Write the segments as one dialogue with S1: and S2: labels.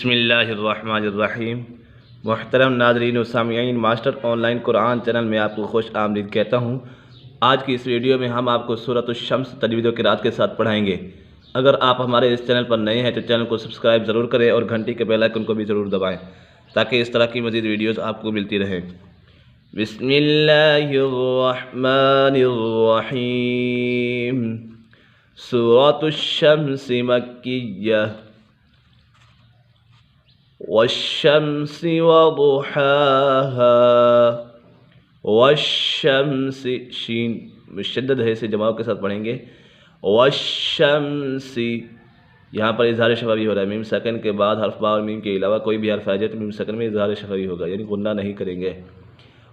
S1: بسم اللہ الرحمن الرحیم۔ محترم ناظرین و سامعین، master on line Quran channel میں آپ کو خوش آمدید کہتا ہوں۔ آج کی اس ویڈیو میں ہم آپ کو سورۃ الشمس تجوید و قرات کے ساتھ پڑھائیں گے۔ اگر آپ ہمارے اس چینل پر نئے ہیں تو چینل کو سبسکرائب ضرور کریں اور گھنٹی کے بیل آئیکن کو بھی ضرور دبائیں تاکہ اس طرح کی مزید ویڈیوز آپ کو ملتی رہیں۔ بسم اللہ الرحمن الرحیم۔ سورۃ الشمس مکیہ۔ والشمس وضحاها۔ والشمس شین مشدد ہے، اسے جماعت کے ساتھ پڑھیں گے۔ والشمس، یہاں پر اظہار شفوی ہو رہا ہے، میم سکن کے بعد حرف با اور میم کے علاوہ کوئی بھی حرف آ جائے تو میم سکن میں اظہار شفوی ہوگا، یعنی غنہ نہیں کریں گے۔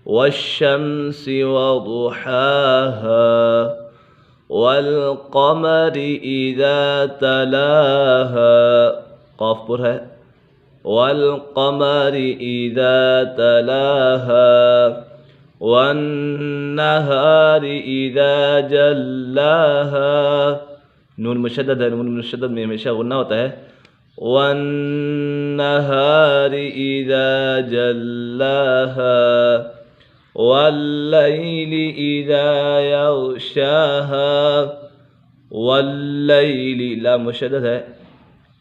S1: والشمس وضحاها والقمر اذا تلاها، قاف پر ہے، والقمر اذا تلاها والنهار اذا جلاها، نون مشدد ہے، نون مشدد میں ہمیشہ غنہ ہوتا ہے۔ والنهار اذا جلاها والليل اذا يغشاها، والليل لا مشدد ہے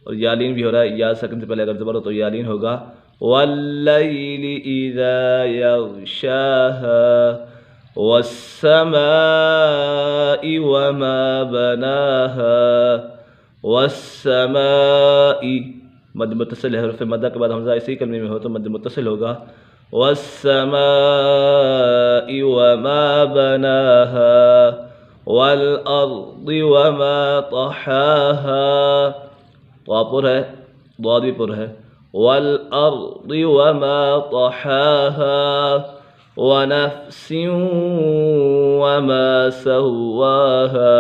S1: اور یالین بھی ہو رہا ہے، یا سکن سے پہلے اگر زبر ہو تو یالین ہوگا۔ واللیل اذا یغشاها والسماء وما بناها، والسماء مد متصل ہے، حرف مدہ کے بعد حمزہ اسی کلمے میں ہو تو مد متصل ہوگا۔ والسماء وما بناها والارض وما طحاها، پر ہے، ضاد بھی پر ہے۔ والارض وما طحاها ونفس وما سواها،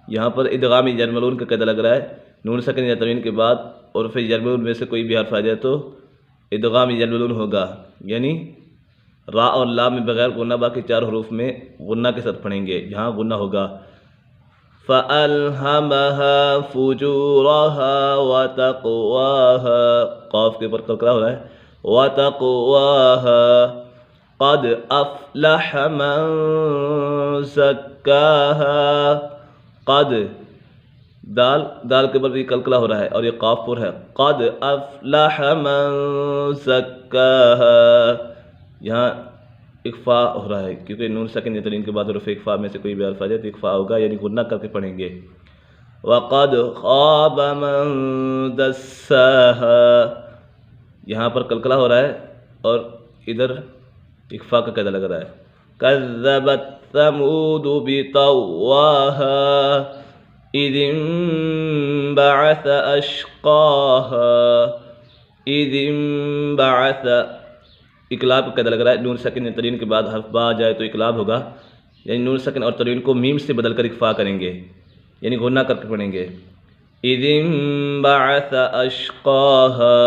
S1: یہاں پر ادغام جر ملون کا قاعدہ لگ رہا ہے، نون سکن یا تنوین کے بعد عرف جر ملون میں سے کوئی بھی حرف آ جائے تو ادغام جر ملون ہوگا، یعنی را اور لام میں بغیر غنہ باقی چار حروف میں غنہ کے ساتھ پڑھیں گے، یہاں غنہ ہوگا۔ فَأَلْهَمَهَا فُجُورَهَا وَتَقْوَاهَا، قاف کے اوپر کلکلا ہو رہا ہے، وَتَقْوَاهَا قَدْ أَفْلَحَ مَنْ زَكَّاهَا، قد دال کے اوپر بھی کلکلا ہو رہا ہے اور یہ قاف پر ہے، قَدْ أَفْلَحَ مَنْ زَكَّاهَا، یہاں اکفا ہو رہا ہے کیونکہ نون سکن یا تنوین کے بعد حروف اکفا میں سے کوئی بھی حرف آ جائے تو اکفا ہوگا، یعنی غنہ کر کے پڑھیں گے۔ وَقَدْ خَابَ مَنْ دَسَّاهَا، یہاں پر کلکلا ہو رہا ہے اور ادھر اکفا کا قاعدہ لگ رہا ہے۔ كَذَّبَتْ ثَمُودُ بِطَغْوَاهَا إِذِ انبَعَثَ أَشْقَاهَا، إِذِ انبَعَثَ، اقلاب کا قاعدہ لگ رہا ہے، نون سکن یا تنوین کے بعد حرف با جائے تو اقلاب ہوگا، یعنی نون سکن اور تنوین کو میم سے بدل کر اکفا کریں گے، یعنی غنہ کر کے پڑھیں گے۔ اذ انبعث اشقاها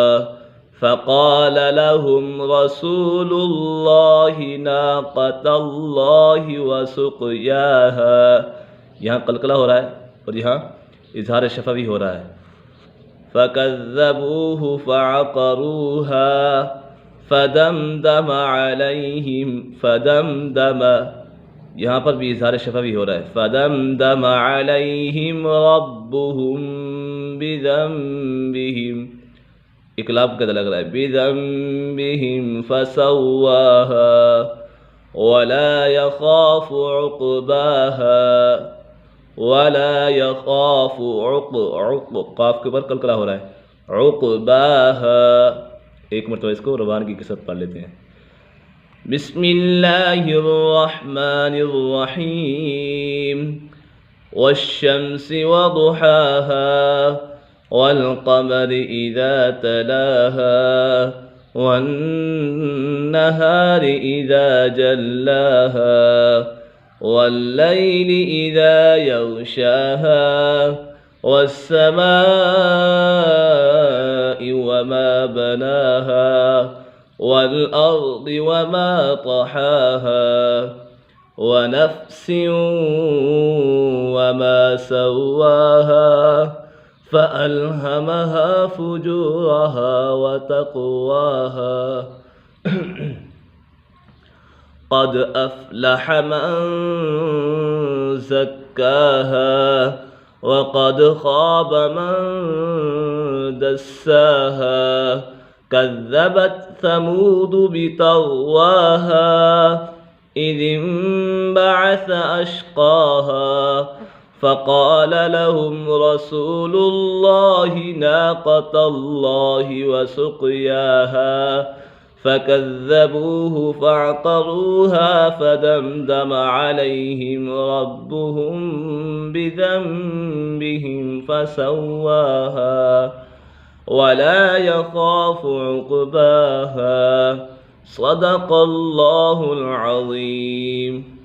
S1: فقال لهم رسول الله ناقة الله وسقياها، یہاں قلقلہ ہو رہا ہے اور یہاں اظہار شفوی ہو رہا ہے۔ فكذبوه فعقروها فدمدم علیہم، فدمدم، یہاں پر بھی اظہار شفوی ہو رہا ہے، فدمدم علیہم ربهم بذنبہم، اقلاب کا لگ رہا ہے، بذنبہم فسواها ولا يخاف عقباها، ولا يخاف قاف کے اوپر کلکلا ہو رہا ہے، عقباها، ایک مرتبہ اس کو روانگی کے ساتھ پڑھ لیتے ہیں۔ بسم اللہ الرحمن الرحیم۔ والشمس وضحاها والقمر اذا تلاها والنهار اذا جلاها والليل اذا يغشاها والسماء وما بناها والأرض وما طحاها ونفس وما سواها فألهمها فجورها وتقواها قد أفلح من زكاها وقد خاب من دساها كذبت ثمود بطغواها إذ انبعث أشقاها فقال لهم رسول الله ناقة الله وسقياها فكذبوه فعقروها فدمدم عليهم ربهم بذنبهم فسواها ولا يخاف عقباها صدق الله العظيم.